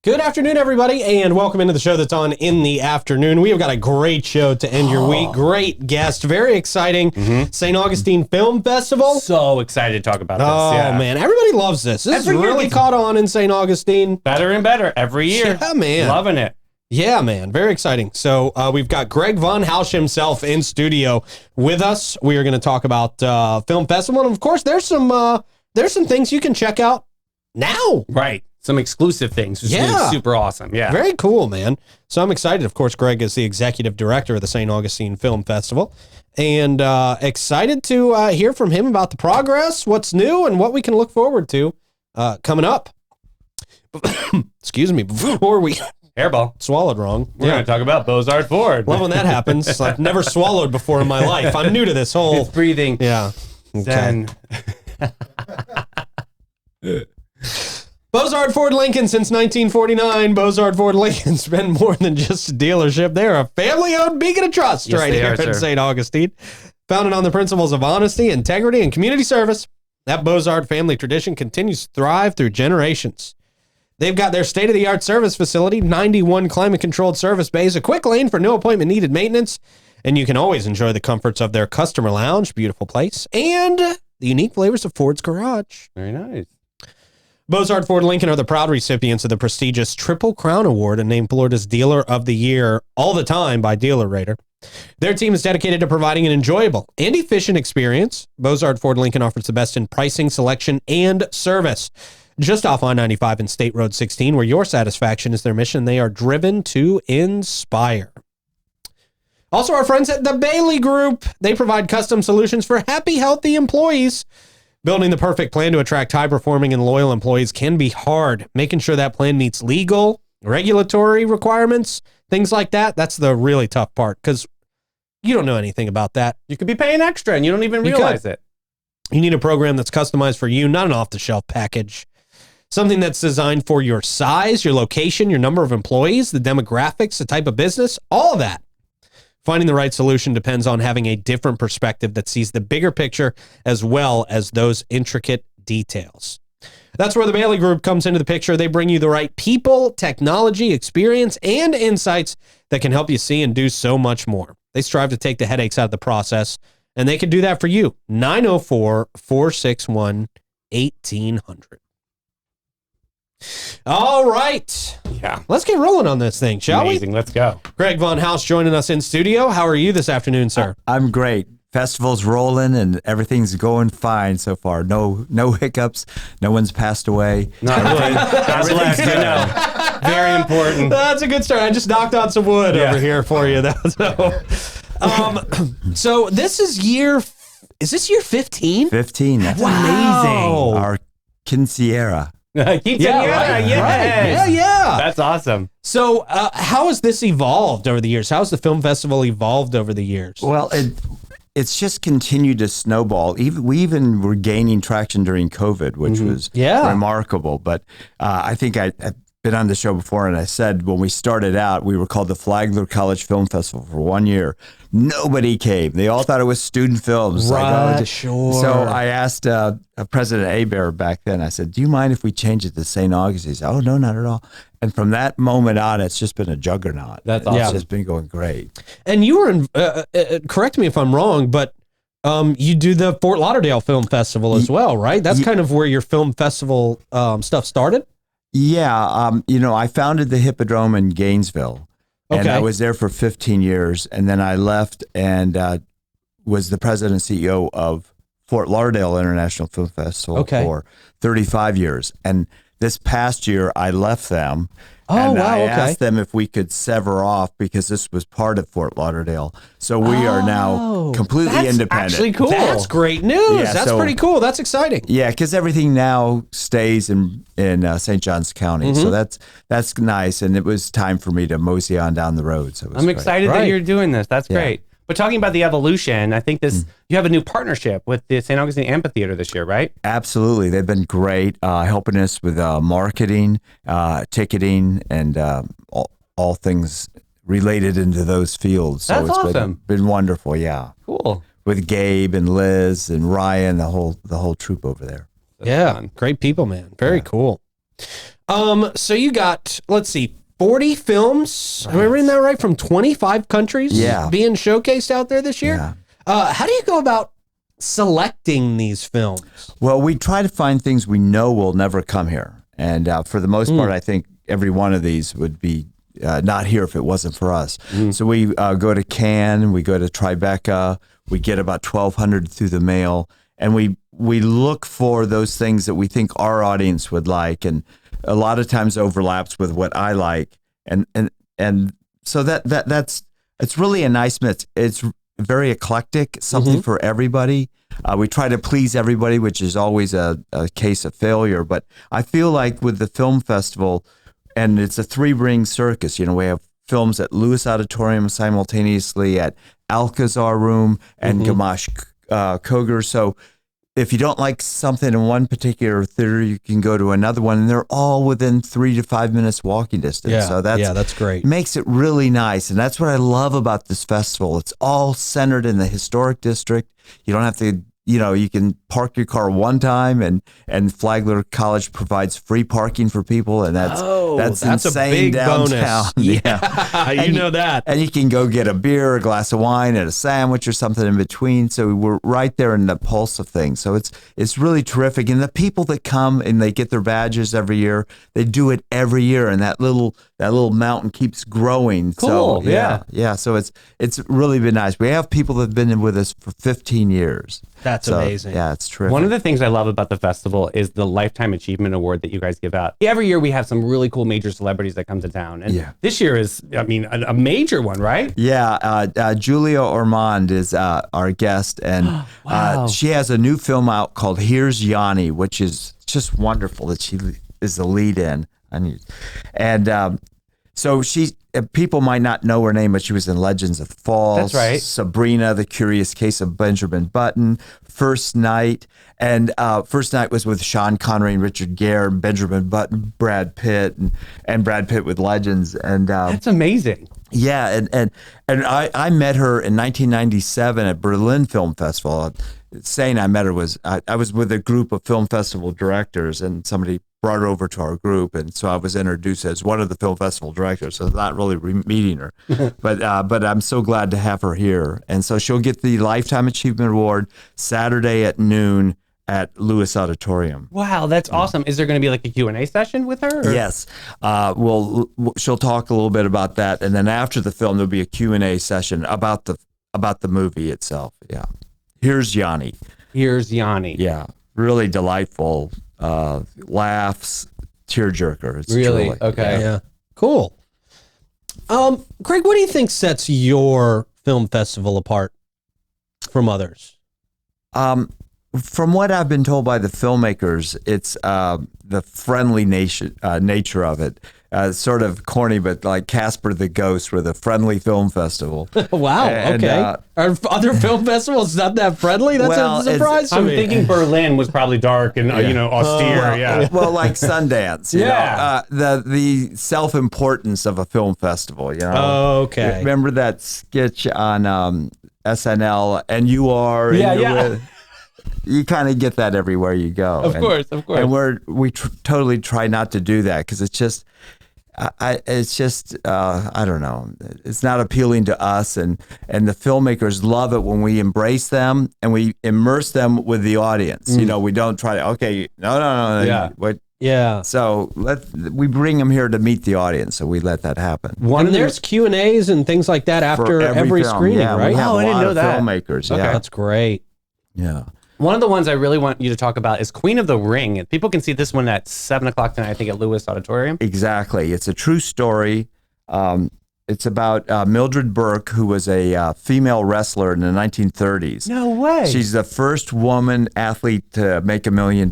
Good afternoon, everybody, and welcome into the show that's on in the afternoon. We have got a great show to end your week. Great guest. Very exciting. St. Augustine Film Festival. So excited to talk about this. Oh, man. Everybody loves this. This is really caught on in St. Augustine. Better and better every year. Yeah, man. Loving it. Yeah, man. Very exciting. So we've got Greg von Hausch himself in studio with us. We are going to talk about Film Festival. And, of course, there's some things you can check out now. Right. Some exclusive things, which is super awesome. Yeah. Very cool, man. So I'm excited. Of course, Greg is the executive director of the St. Augustine Film Festival, and excited to hear from him about the progress, what's new, and what we can look forward to coming up. Excuse me, before we Hairball. Swallowed wrong. We're going to talk about Beaux-Arts Ford. Love when that happens. I've never swallowed before in my life. I'm new to this whole... It's breathing. Yeah. Zen. Beaux-Arts Ford Lincoln since 1949. Beaux-Arts Ford Lincoln's been more than just a dealership. They're a family-owned beacon of trust here in St. Augustine. Founded on the principles of honesty, integrity, and community service, that Beaux-Arts family tradition continues to thrive through generations. They've got their state-of-the-art service facility, 91 climate-controlled service bays, a quick lane for no appointment-needed maintenance, and you can always enjoy the comforts of their customer lounge, beautiful place, and the unique flavors of Ford's Garage. Very nice. Beaux-Arts Ford Lincoln are the proud recipients of the prestigious Triple Crown Award and named Florida's Dealer of the Year all the time by Dealer Rater. Their team is dedicated to providing an enjoyable and efficient experience. Beaux-Arts Ford Lincoln offers the best in pricing, selection, and service. Just off I-95 and State Road 16, where your satisfaction is their mission. They are driven to inspire. Also, our friends at the Bailey Group. They provide custom solutions for happy, healthy employees. Building the perfect plan to attract high-performing and loyal employees can be hard. Making sure that plan meets legal, regulatory requirements, things like that, that's the really tough part because you don't know anything about that. You could be paying extra and you don't even realize it. You need a program that's customized for you, not an off-the-shelf package. Something that's designed for your size, your location, your number of employees, the demographics, the type of business, all of that. Finding the right solution depends on having a different perspective that sees the bigger picture as well as those intricate details. That's where the Bailey Group comes into the picture. They bring you the right people, technology, experience, and insights that can help you see and do so much more. They strive to take the headaches out of the process, and they can do that for you. 904-461-1800. All right. Yeah. Let's get rolling on this thing, shall we? Let's go. Greg von Hausch joining us in studio. How are you this afternoon, sir? I'm great. Festival's rolling and everything's going fine so far. No hiccups. No one's passed away. That's last to know. Very important. That's a good start. I just knocked on some wood over here for you. So this is this year 15? 15. That's amazing. Our quinceañera. Yeah. That's awesome. So how has this evolved over the years? How has the film festival evolved over the years? Well, it's just continued to snowball. We even were gaining traction during COVID, which was remarkable. But I think I've been on the show before, and I said when we started out, we were called the Flagler College Film Festival for 1 year. Nobody came. They all thought it was student films. Right, sure. So I asked President Hebert back then, I said, do you mind if we change it to St. Augustine? He said, oh, no, not at all. And from that moment on, it's just been a juggernaut. That's awesome. It's just been going great. And you were in, correct me if I'm wrong, but you do the Fort Lauderdale Film Festival as well, right? That's kind of where your film festival stuff started? Yeah. I founded the Hippodrome in Gainesville. And I was there for 15 years. And then I left and was the president and CEO of Fort Lauderdale International Film Festival for 35 years. And this past year, I left them. I asked them if we could sever off because this was part of Fort Lauderdale. So we are now completely independent. That's actually cool. That's great news. Yeah, that's pretty cool. That's exciting. Yeah, because everything now stays in St. Johns County. So that's nice. And it was time for me to mosey on down the road. So I'm excited that you're doing this. That's great. But talking about the evolution, I think you have a new partnership with the St. Augustine Amphitheater this year, right? Absolutely. They've been great, helping us with marketing, ticketing, and all things related into those fields. So That's awesome. Been wonderful, yeah. Cool. With Gabe and Liz and Ryan, the whole troop over there. That's fun. Great people, man. Very cool. So you got, let's see, 40 films. Am I reading that right? From 25 countries being showcased out there this year? Yeah. How do you go about selecting these films? Well, we try to find things we know will never come here. And for the most part, I think every one of these would be not here if it wasn't for us. So we go to Cannes, we go to Tribeca, we get about 1,200 through the mail, and we look for those things that we think our audience would like, and a lot of times overlaps with what I like, and so that's it's really a nice mix. It's very eclectic, something for everybody. We try to please everybody, which is always a case of failure. But I feel like with the film festival, and it's a 3-ring circus. You know, we have films at Lewis Auditorium simultaneously, at Alcazar Room and Gamache Koger. So if you don't like something in one particular theater, you can go to another one, and they're all within 3 to 5 minutes walking distance. Yeah, so that's great. Makes it really nice, and that's what I love about this festival. It's all centered in the historic district. You don't have to, you can park your car one time, and Flagler College provides free parking for people, and that's insane, a big downtown. Bonus. Yeah, you know that. And you can go get a beer, a glass of wine, and a sandwich or something in between. So we're right there in the pulse of things. So it's really terrific. And the people that come and they get their badges every year, they do it every year, and that little mountain keeps growing. Cool. So, yeah. So it's really been nice. We have people that have been with us for 15 years. That's amazing. Yeah, it's terrific. One of the things I love about the festival is the Lifetime Achievement Award that you guys give out. Every year we have some really cool major celebrities that come to town. And this year is, a major one, right? Yeah. Julia Ormond is our guest, and she has a new film out called Here's Yanni, which is just wonderful that she is the lead in. So people might not know her name, but she was in Legends of the Fall. That's right. Sabrina, The Curious Case of Benjamin Button, First Night. And First Night was with Sean Connery and Richard Gere, Benjamin Button, Brad Pitt, and Brad Pitt with Legends. And that's amazing. Yeah, and I met her in 1997 at Berlin Film Festival. Saying I met her was I was with a group of film festival directors, and somebody brought her over to our group, and so I was introduced as one of the film festival directors. So not really meeting her, but I'm so glad to have her here. And so she'll get the Lifetime Achievement Award Saturday at noon at Lewis Auditorium. Wow, that's awesome. Is there going to be like a Q&A session with her? Or? Yes. She'll talk a little bit about that, and then after the film there'll be a Q&A session about the movie itself. Yeah. Here's Yanni. Here's Yanni. Yeah. Really delightful. Laughs, tearjerker. It's really? Truly, okay. Yeah. Cool. Craig, what do you think sets your film festival apart from others? From what I've been told by the filmmakers, it's the friendly nature of it. Sort of corny, but like Casper the Ghost with a friendly film festival. Wow. Okay. Are other film festivals not that friendly? That's a surprise to me. I'm thinking Berlin was probably dark and austere. Well, like Sundance. You know, the self-importance of a film festival. You know. Oh, okay. Remember that sketch on SNL? And you are. You kind of get that everywhere you go. Of course. And we totally try not to do that, because it's just, I don't know. It's not appealing to us, and the filmmakers love it when we embrace them and we immerse them with the audience. You know, we don't try to, no. Yeah. Yeah. So we bring them here to meet the audience, so we let that happen. There's Q&As and things like that after every film, screening, right? We have I didn't know that. Filmmakers. Okay. Yeah, That's great. Yeah. One of the ones I really want you to talk about is Queen of the Ring. People can see this one at 7:00 tonight, I think, at Lewis Auditorium. Exactly. It's a true story. It's about Mildred Burke, who was a female wrestler in the 1930s. No way. She's the first woman athlete to make $1 million.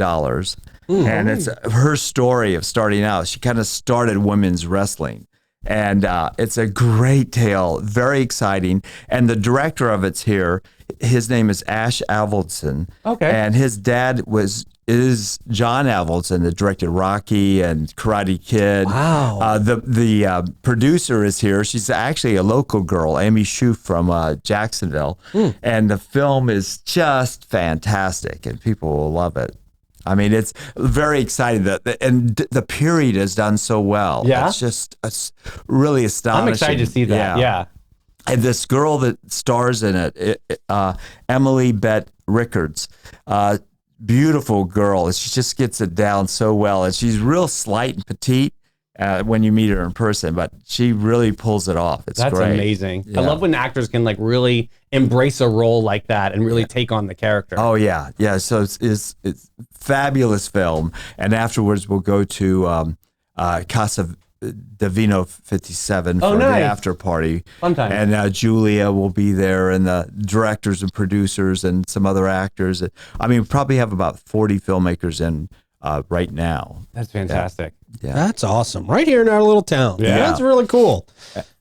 And it's her story of starting out. She kind of started women's wrestling. And it's a great tale, very exciting. And the director of it's here. His name is Ash Avildsen. Okay. And his dad is John Avildsen, that directed Rocky and Karate Kid. Wow. The producer is here. She's actually a local girl, Amy Shue from Jacksonville. And the film is just fantastic, and people will love it. I mean, it's very exciting. And the period has done so well. Yeah. It's just really astonishing. I'm excited to see that. Yeah. And this girl that stars in it, Emily Bett Rickards, beautiful girl. She just gets it down so well. And she's real slight and petite when you meet her in person, but she really pulls it off. That's great. Amazing. Yeah. I love when actors can like really embrace a role like that and really take on the character. Oh yeah. Yeah. So it's fabulous film. And afterwards we'll go to Casa Divino 57 for the after party. Fun time. And Julia will be there, and the directors and producers and some other actors. I mean, we probably have about 40 filmmakers in right now. That's fantastic. Yeah. That's awesome. Right here in our little town. Yeah. That's really cool.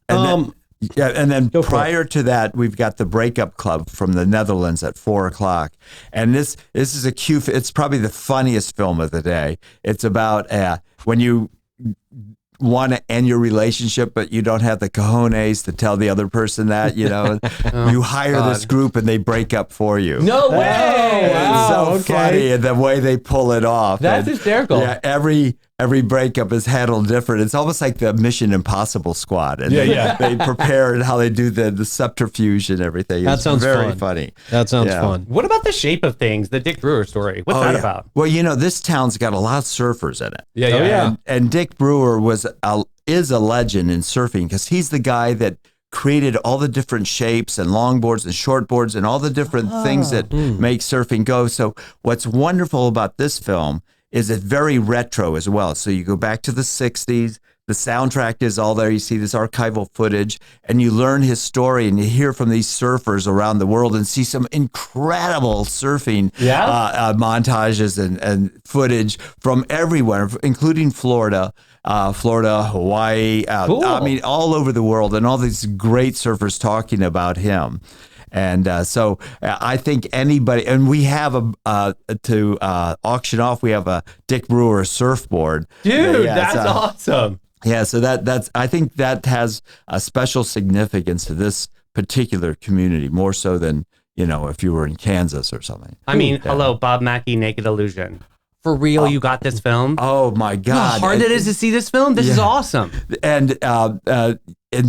And then prior to that, we've got the Breakup Club from the Netherlands at 4:00. And this is it's probably the funniest film of the day. It's about when you want to end your relationship, but you don't have the cojones to tell the other person that, you hire this group and they break up for you. No way! It's so funny, and the way they pull it off. That's hysterical. Yeah, every breakup is handled different. It's almost like the Mission Impossible squad. And they prepare and how they do the subterfuge and everything. That sounds very funny. That sounds fun. What about The Shape of Things, the Dick Brewer story? What's that about? Well, this town's got a lot of surfers in it. Yeah. And Dick Brewer is a legend in surfing because he's the guy that created all the different shapes and longboards and shortboards and all the different things that make surfing go. So what's wonderful about this film is it's very retro as well. So you go back to the 60s, the soundtrack is all there. You see this archival footage and you learn his story and you hear from these surfers around the world and see some incredible surfing montages and footage from everywhere, including Florida, Hawaii, cool. I mean, all over the world, and all these great surfers talking about him. And so I think anybody, and we have to auction off, we have a Dick Brewer surfboard. Dude, that's awesome. Yeah, so I think that has a special significance to this particular community, more so than, if you were in Kansas or something. I mean, hello, Bob Mackie, Naked Illusion. For real, you got this film? Oh my God! How hard it is to see this film. This is awesome. And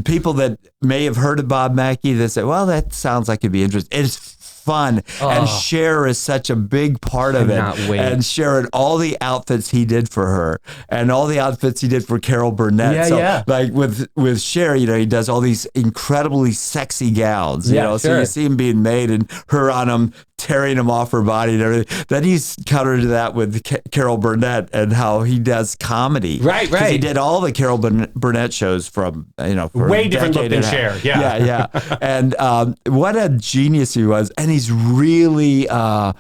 people that may have heard of Bob Mackie, they say, "Well, that sounds like it'd be interesting." It's fun, and Cher is such a big part of it. And Cher and all the outfits he did for her, and all the outfits he did for Carol Burnett. Like with Cher, he does all these incredibly sexy gowns. So you see him being made, and her on him, tearing them off her body and everything. Then he's countered that with Carol Burnett and how he does comedy. Right. He did all the Carol Burnett shows from, for way different look than Cher. Yeah. And what a genius he was. And he's really off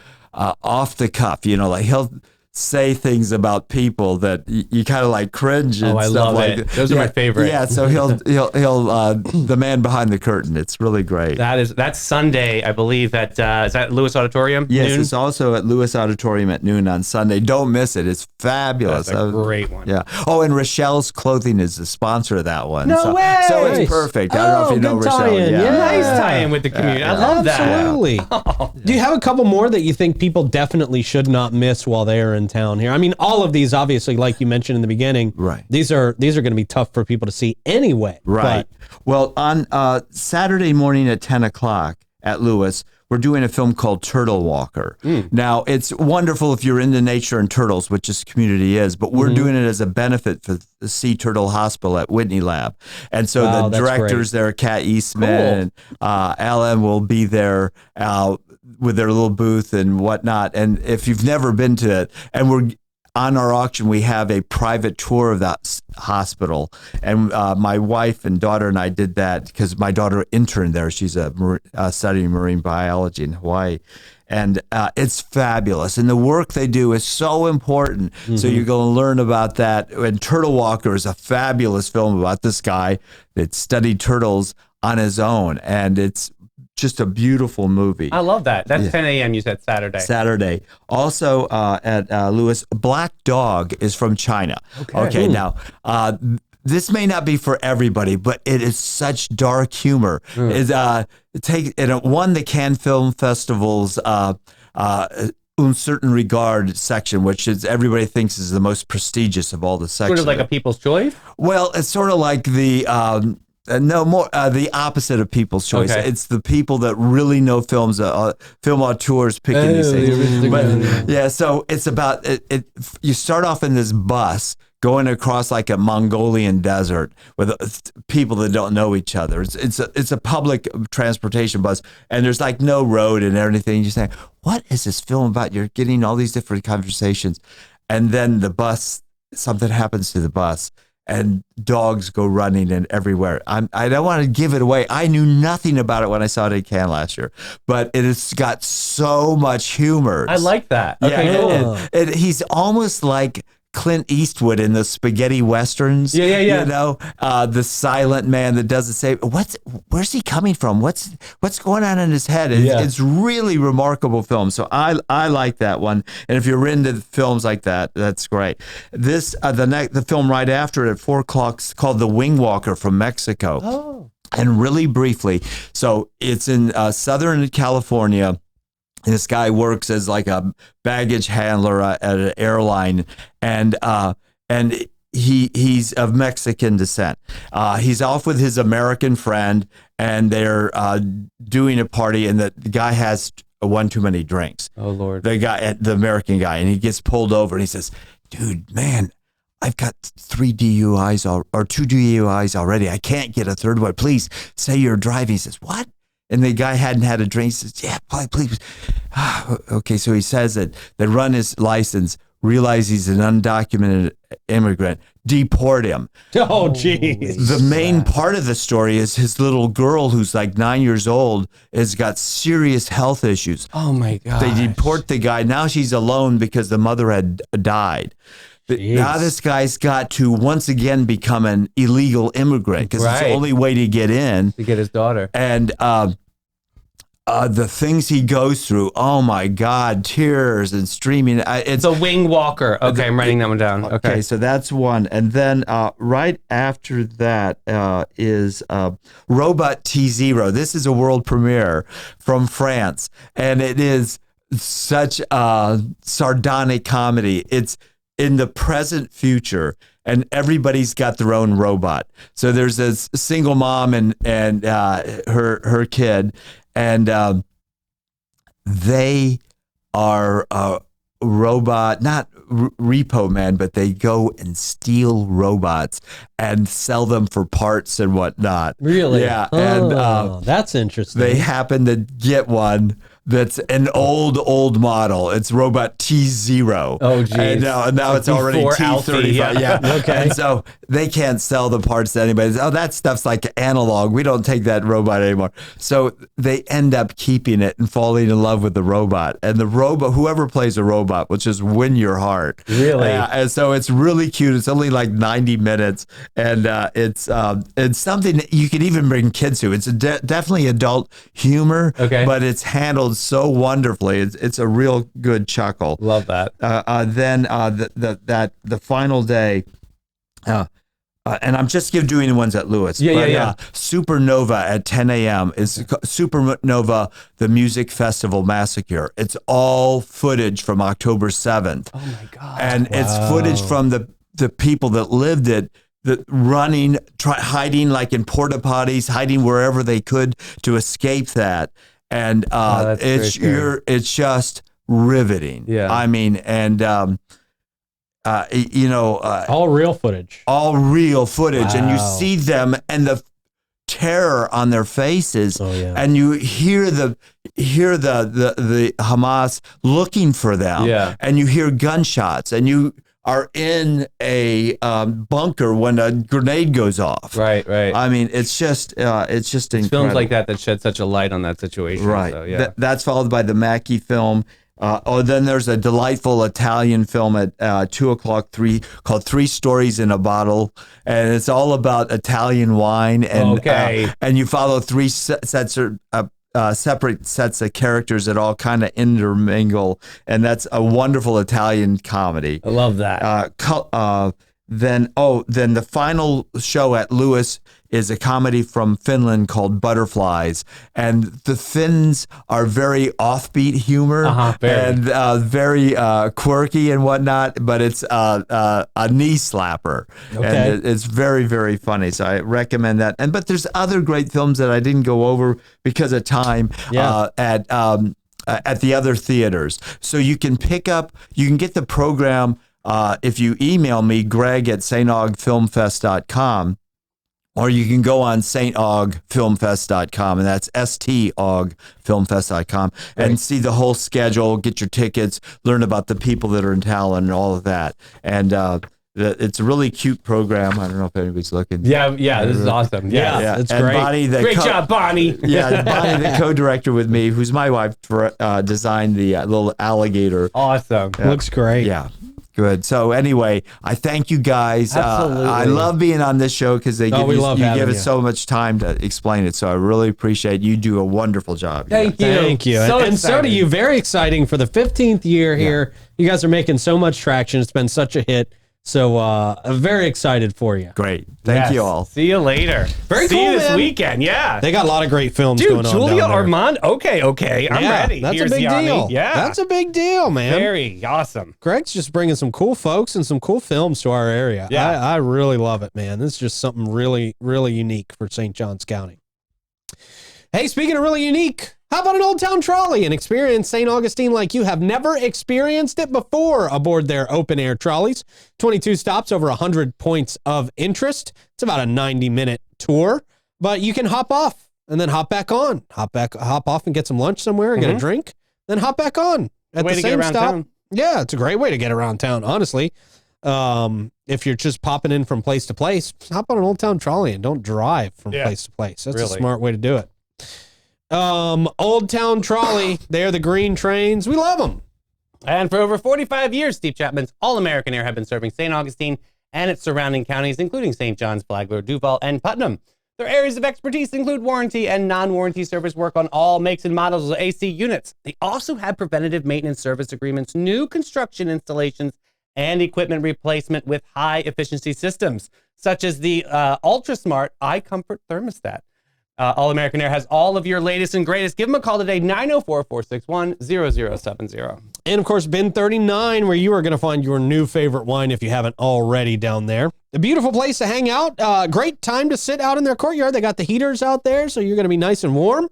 the cuff, like he'll say things about people that you kind of like cringe and I stuff love like it. that. Those are my favorite. Yeah, so he'll the man behind the curtain. It's really great. That's Sunday, I believe. Is that Lewis Auditorium? Yes, noon? It's also at Lewis Auditorium at noon on Sunday. Don't miss it. It's fabulous. That's a great one. Yeah. Oh, and Rochelle's Clothing is the sponsor of that one. No way! So it's perfect. I don't know if you know Rochelle. Tie-in. Yeah. Nice tie-in with the community. I love that. Absolutely. Do you have a couple more that you think people definitely should not miss while they are in town here? I mean, all of these, obviously, like you mentioned in the beginning, right? These are going to be tough for people to see anyway. Right. Well, on Saturday morning at 10:00 at Lewis, we're doing a film called Turtle Walker. Now, it's wonderful if you're into nature and turtles, which this community is, but we're doing it as a benefit for the Sea Turtle Hospital at Whitney Lab. And so the directors there, Kat Eastman and Alan will be there with their little booth and whatnot. And if you've never been to it, and we're on our auction, we have a private tour of that hospital. And my wife and daughter and I did that because my daughter interned there. She's studying marine biology in Hawaii. And it's fabulous. And the work they do is so important. So you're going to learn about that. And Turtle Walker is a fabulous film about this guy that studied turtles on his own. And it's just a beautiful movie. I love that. That's 10 a.m. you said Saturday. Also at Lewis, Black Dog is from China. Okay. Now, this may not be for everybody, but it is such dark humor. It won the Cannes Film Festival's un certain regard section, which is everybody thinks is the most prestigious of all the sections. Sort of like a People's Choice? Well, it's sort of like the the opposite of People's Choice. Okay. It's the people that really know films, film auteurs picking these things. But yeah, so it's about it. You start off in this bus going across like a Mongolian desert with people that don't know each other. It's a public transportation bus, and there's like no road and everything. You're saying, what is this film about? You're getting all these different conversations, and then the bus, something happens to the bus, and dogs go running and everywhere. I don't want to give it away. I knew nothing about it when I saw it in Cannes last year, but it has got so much humor. I like that. Okay, cool. He's almost like Clint Eastwood in the spaghetti westerns. Yeah. You know, the silent man that doesn't say where's he coming from? What's going on in his head? It's really remarkable film. So I like that one. And if you're into films like that, that's great. This the film right after it at 4:00 is called The Wing Walker from Mexico. Oh. And really briefly, so it's in Southern California. This guy works as like a baggage handler at an airline, and he's of Mexican descent. He's off with his American friend, and they're doing a party, and the guy has one too many drinks. Oh Lord! The American guy, and he gets pulled over, and he says, "Dude, man, I've got 3 DUIs or 2 DUIs already. I can't get a third one. Please say you're driving." He says, "What?" And the guy hadn't had a drink. He says, "Yeah, please." Okay, so he says that they run his license, realize he's an undocumented immigrant, deport him. Oh, geez. The main part of the story is his little girl, who's like 9 years old, has got serious health issues. Oh my God! They deport the guy. Now she's alone because the mother had died. Jeez. Now this guy's got to once again become an illegal immigrant because it's the only way to get in. To get his daughter. And the things he goes through, oh my God, tears and streaming. It's The Wing Walker. Okay, I'm writing that one down. Okay, so that's one. And then right after that is Robot T-Zero. This is a world premiere from France, and it is such a sardonic comedy. It's in the present future, and everybody's got their own robot. So there's this single mom and her kid, and they are robot, not repo man, but they go and steal robots and sell them for parts and whatnot. Really? Yeah. Oh, and that's interesting. They happen to get one that's an old model. It's robot T-Zero. Oh, geez. And now it's already T-35. Yeah. Okay. And so they can't sell the parts to anybody. Oh, that stuff's like analog. We don't take that robot anymore. So they end up keeping it and falling in love with the robot. And the robot, whoever plays a robot, will just win your heart. Really? And so it's really cute. It's only like 90 minutes. And it's something that you can even bring kids to. It's definitely adult humor, but it's handled so wonderfully. It's a real good chuckle. Love that. Then the final day, and I'm just doing the ones at Lewis. Yeah. Supernova at 10 a.m. is Supernova, the Music Festival Massacre. It's all footage from October 7th. Oh my God. And it's footage from the people that lived it, that running, hiding like in porta potties, hiding wherever they could to escape that. And it's just riveting. Yeah. I mean, and all real footage. All real footage, Wow. and you see them and the terror on their faces, and you hear the Hamas looking for them, and you hear gunshots, and you are in a bunker when a grenade goes off. Right. I mean, it's just incredible. Films like that shed such a light on that situation. Right. So, That's followed by the Mackie film. Then there's a delightful Italian film at 2:00, called 3 Stories in a Bottle, and it's all about Italian wine. And and you follow 3 sets of separate sets of characters that all kind of intermingle, and that's a wonderful Italian comedy. I love that. then the final show at Lewis is a comedy from Finland called Butterflies, and the Finns are very offbeat humor and very quirky and whatnot, but it's a knee slapper, and it's very, very funny. So I recommend that. But there's other great films that I didn't go over because of time at the other theaters. So you can get the program. If you email me, greg@staugfilmfest.com, or you can go on staugfilmfest.com, and that's staugfilmfest.com, and see the whole schedule, get your tickets, learn about the people that are in town and all of that. And it's a really cute program. I don't know if anybody's looking. Yeah, this is awesome. Yeah, it's and great. Bonnie, great job, Bonnie. Yeah, Bonnie, the co-director with me, who's my wife, designed the little alligator. Awesome. Looks great. Yeah. Good. So anyway, I thank you guys. Absolutely. I love being on this show because you give us so much time to explain it. So I really appreciate you. Do a wonderful job. Thank you. Thank you. And so do you. Very exciting for the 15th year here. You guys are making so much traction. It's been such a hit. So I'm very excited for you. Great. Thank you all. See you later. Very See cool, you this man. weekend. Yeah. They got a lot of great films going on. Julia down there. Armand. Okay. I'm ready. That's Here's a big the deal. Army. Yeah. That's a big deal, man. Very awesome. Greg's just bringing some cool folks and some cool films to our area. Yeah. I really love it, man. This is just something really, really unique for St. Johns County. Hey, speaking of really unique, how about an Old Town Trolley and experience St. Augustine like you have never experienced it before aboard their open-air trolleys. 22 stops, over 100 points of interest. It's about a 90-minute tour, but you can hop off and then hop back on. Hop off and get some lunch somewhere, get a drink, then hop back on at the same stop. Town. Yeah, it's a great way to get around town, honestly. If you're just popping in from place to place, hop on an Old Town Trolley and don't drive from place to place. That's a smart way to do it. Old Town Trolley, they're the green trains. We love them. And for over 45 years, Steve Chapman's All-American Air have been serving St. Augustine and its surrounding counties, including St. John's, Flagler, Duval, and Putnam. Their areas of expertise include warranty and non-warranty service work on all makes and models of AC units. They also have preventative maintenance service agreements, new construction installations, and equipment replacement with high-efficiency systems, such as the ultra-smart iComfort thermostat. All-American Air has all of your latest and greatest. Give them a call today, 904-461-0070. And, of course, Bin 39, where you are going to find your new favorite wine if you haven't already down there. A beautiful place to hang out. Great time to sit out in their courtyard. They got the heaters out there, so you're going to be nice and warm.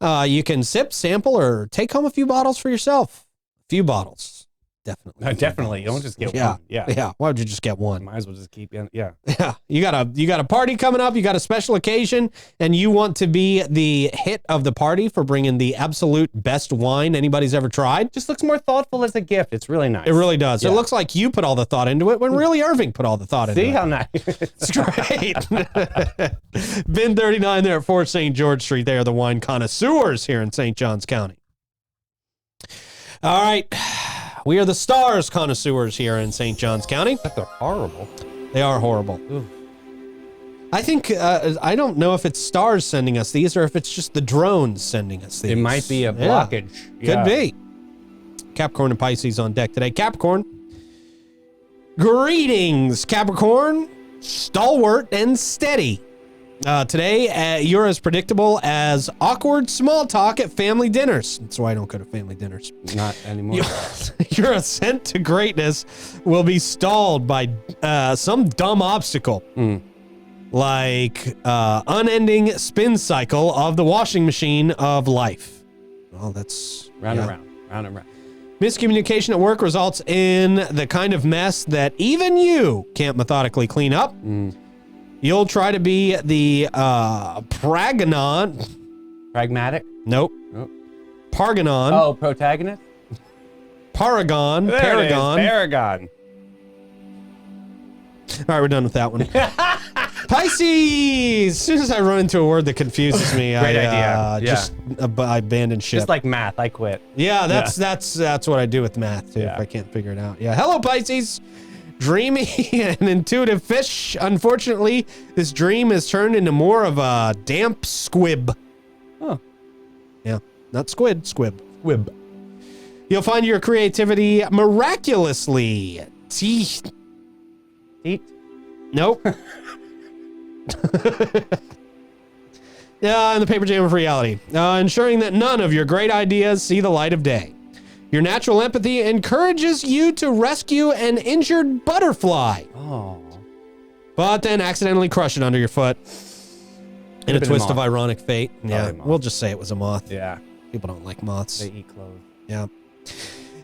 You can sip, sample, or take home a few bottles for yourself. A few bottles. Definitely. Definitely. You don't just get one. Yeah. Why would you just get one? Might as well just keep in. Yeah. Yeah. You got a party coming up. You got a special occasion, and you want to be the hit of the party for bringing the absolute best wine anybody's ever tried. Just looks more thoughtful as a gift. It's really nice. It really does. Yeah. It looks like you put all the thought into it when really Irving put all the thought into it. See how nice. It's great. Bin 39 there at 4 St. George Street. They are the wine connoisseurs here in St. Johns County. All right. We are the stars connoisseurs here in St. Johns County. But they're horrible. They are horrible. Ooh. I think, I don't know if it's stars sending us these or if it's just the drones sending us these. It might be a blockage. Could be. Capricorn and Pisces on deck today. Capricorn. Greetings, Capricorn. Stalwart and steady. Today, you're as predictable as awkward small talk at family dinners. That's why I don't go to family dinners. Not anymore. Your ascent to greatness will be stalled by some dumb obstacle. Like unending spin cycle of the washing machine of life. Well, that's... round and round. Miscommunication at work results in the kind of mess that even you can't methodically clean up. You'll try to be the Pragmatic? Nope. Parganon. Oh, protagonist? Paragon. Paragon. All right, we're done with that one. Pisces! As soon as I run into a word that confuses me, I abandon ship. Just like math, I quit. Yeah, that's what I do with math, too, if I can't figure it out. Yeah. Hello, Pisces! Dreamy and intuitive fish. Unfortunately, this dream has turned into more of a damp squib. Oh. Yeah, not squid, squib. You'll find your creativity miraculously Nope. In the paper jam of reality. Ensuring that none of your great ideas see the light of day. Your natural empathy encourages you to rescue an injured butterfly. Oh. But then accidentally crush it under your foot. In a twist of ironic fate. Yeah, we'll just say it was a moth. Yeah. People don't like moths. They eat clothes. Yeah.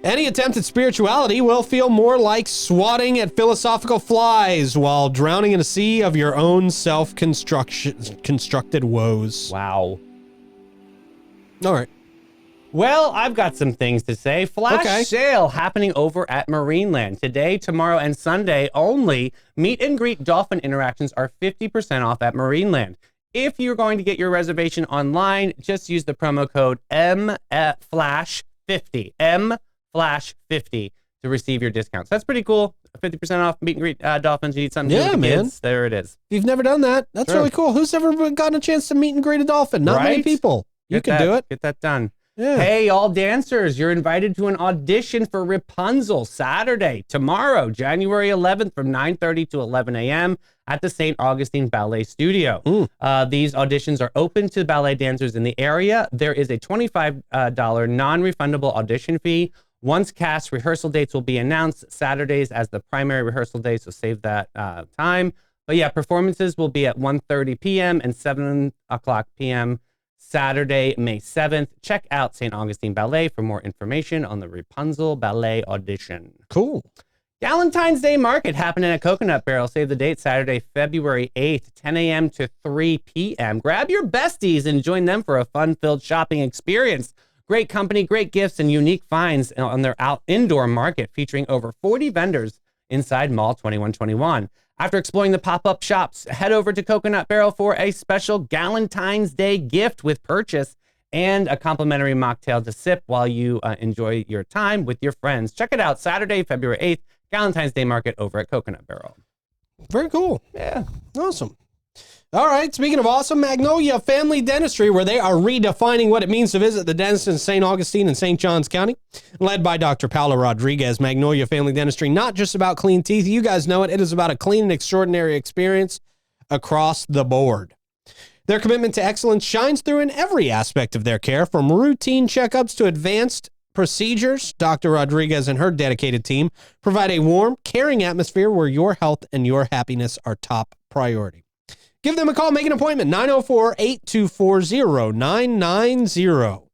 Any attempt at spirituality will feel more like swatting at philosophical flies while drowning in a sea of your own self-constructed woes. Wow. All right. Well, I've got some things to say. Flash sale happening over at Marineland. Today, tomorrow, and Sunday only. Meet and greet dolphin interactions are 50% off at Marineland. If you're going to get your reservation online, just use the promo code MFlash50. MFlash50 to receive your discounts. That's pretty cool. 50% off meet and greet dolphins. You need something to do with the kids. There it is. If you've never done that, that's really cool. Who's ever gotten a chance to meet and greet a dolphin? Not many people. You can do it. Get that done. Yeah. Hey, all dancers, you're invited to an audition for Rapunzel Saturday, tomorrow, January 11th from 9:30 to 11 a.m. at the St. Augustine Ballet Studio. These auditions are open to ballet dancers in the area. There is a $25 non-refundable audition fee. Once cast, rehearsal dates will be announced. Saturdays as the primary rehearsal day, so save that time. But yeah, performances will be at 1:30 p.m. and 7 o'clock p.m. Saturday, May 7th. Check out St. Augustine Ballet for more information on the Rapunzel Ballet audition. Cool. Valentine's Day Market happening at Coconut Barrel. Save the date, Saturday, February 8th, 10 a.m. to 3 p.m. Grab your besties and join them for a fun-filled shopping experience. Great company, great gifts, and unique finds on their indoor market featuring over 40 vendors inside Mall 2121. After exploring the pop-up shops, head over to Coconut Barrel for a special Galentine's Day gift with purchase and a complimentary mocktail to sip while you enjoy your time with your friends. Check it out, Saturday, February 8th, Galentine's Day Market over at Coconut Barrel. Very cool. Yeah. Awesome. All right, speaking of awesome, Magnolia Family Dentistry, where they are redefining what it means to visit the dentist in St. Augustine and St. Johns County. Led by Dr. Paolo Rodriguez, Magnolia Family Dentistry, not just about clean teeth. You guys know it. It is about a clean and extraordinary experience across the board. Their commitment to excellence shines through in every aspect of their care, from routine checkups to advanced procedures. Dr. Rodriguez and her dedicated team provide a warm, caring atmosphere where your health and your happiness are top priority. Give them a call. Make an appointment. 904-824-0990.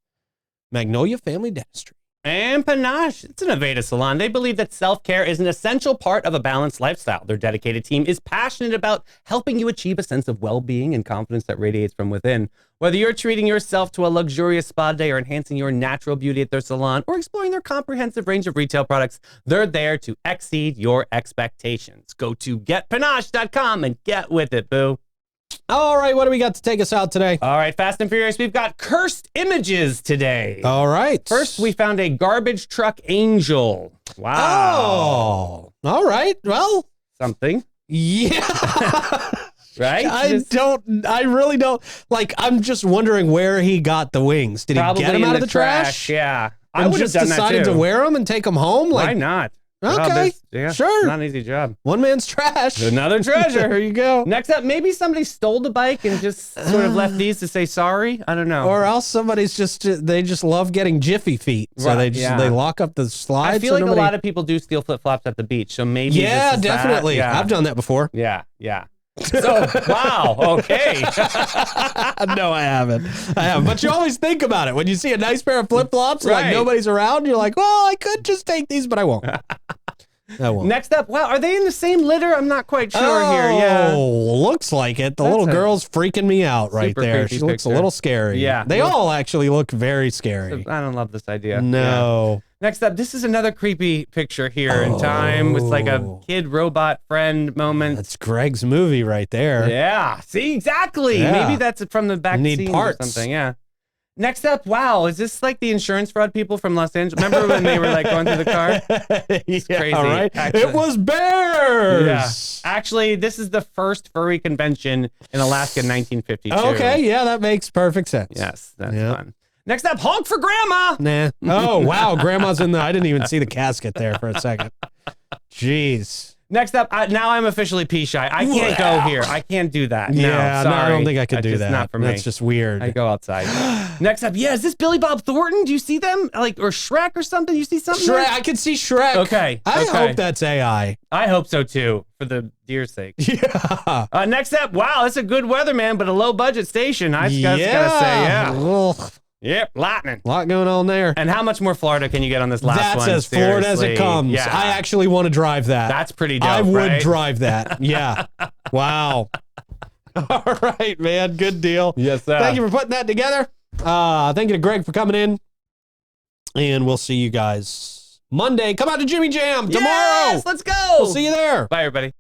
Magnolia Family Dentistry. And Panache, it's an Aveda salon. They believe that self-care is an essential part of a balanced lifestyle. Their dedicated team is passionate about helping you achieve a sense of well-being and confidence that radiates from within. Whether you're treating yourself to a luxurious spa day or enhancing your natural beauty at their salon or exploring their comprehensive range of retail products, they're there to exceed your expectations. Go to getpanache.com and get with it, boo. All right, what do we got to take us out today? All right, Fast and Furious, we've got cursed images today. All right. First, we found a garbage truck angel. Wow. Oh, all right. Well, something. Yeah. Right? I really don't. Like, I'm just wondering where he got the wings. Did he get them out of the trash? Yeah. I would have decided to wear them and take them home? Like, why not? Okay, sure. Not an easy job. One man's trash. Another treasure. There you go. Next up, maybe somebody stole the bike and just sort of left these to say sorry. I don't know. Or else somebody's they just love getting jiffy feet. So they lock up the slides. I feel like a lot of people do steal flip-flops at the beach. So maybe yeah, definitely. Yeah. I've done that before. Yeah. So, wow. Okay. No, I haven't. But you always think about it. When you see a nice pair of flip-flops, like nobody's around, you're like, well, I could just take these, but I won't. Next up, wow, are they in the same litter? I'm not quite sure here. Yeah. Oh, looks like it. The little girl's freaking me out right there. She looks a little scary. Yeah. They all actually look very scary. I don't love this idea. No. Yeah. Next up, this is another creepy picture here in time with like a kid robot friend moment. That's Greg's movie right there. Yeah. See, exactly. Yeah. Maybe that's from the back scene or something. Yeah. Next up, wow, is this like the insurance fraud people from Los Angeles? Remember when they were like going through the car? It's crazy. All right. Actually, it was bears. Yeah. Actually, this is the first furry convention in Alaska in 1952. Okay, yeah, that makes perfect sense. Yes, that's fun. Next up, honk for grandma. Nah. Oh, wow, grandma's in I didn't even see the casket there for a second. Jeez. Next up, now I'm officially pee shy. I can't go here. I can't do that. Yeah, no, no, sorry. I don't think I could do that. Not for me. That's just weird. I go outside. Next up, is this Billy Bob Thornton? Do you see them? Like, or Shrek or something? You see something? Shrek. I can see Shrek. Okay. I hope that's AI. I hope so too, for the dear's sake. Yeah. Next up, wow, that's a good weatherman, but a low budget station. I just gotta say, yeah. Ugh. Yep, lightning. A lot going on there. And how much more Florida can you get on this last one? That's as Florida as it comes. Yeah. I actually want to drive that. That's pretty dope, I would right? drive that. Yeah. Wow. All right, man. Good deal. Yes, sir. Thank you for putting that together. Thank you to Greg for coming in. And we'll see you guys Monday. Come out to Jimmy Jam tomorrow. Yes, let's go. We'll see you there. Bye, everybody.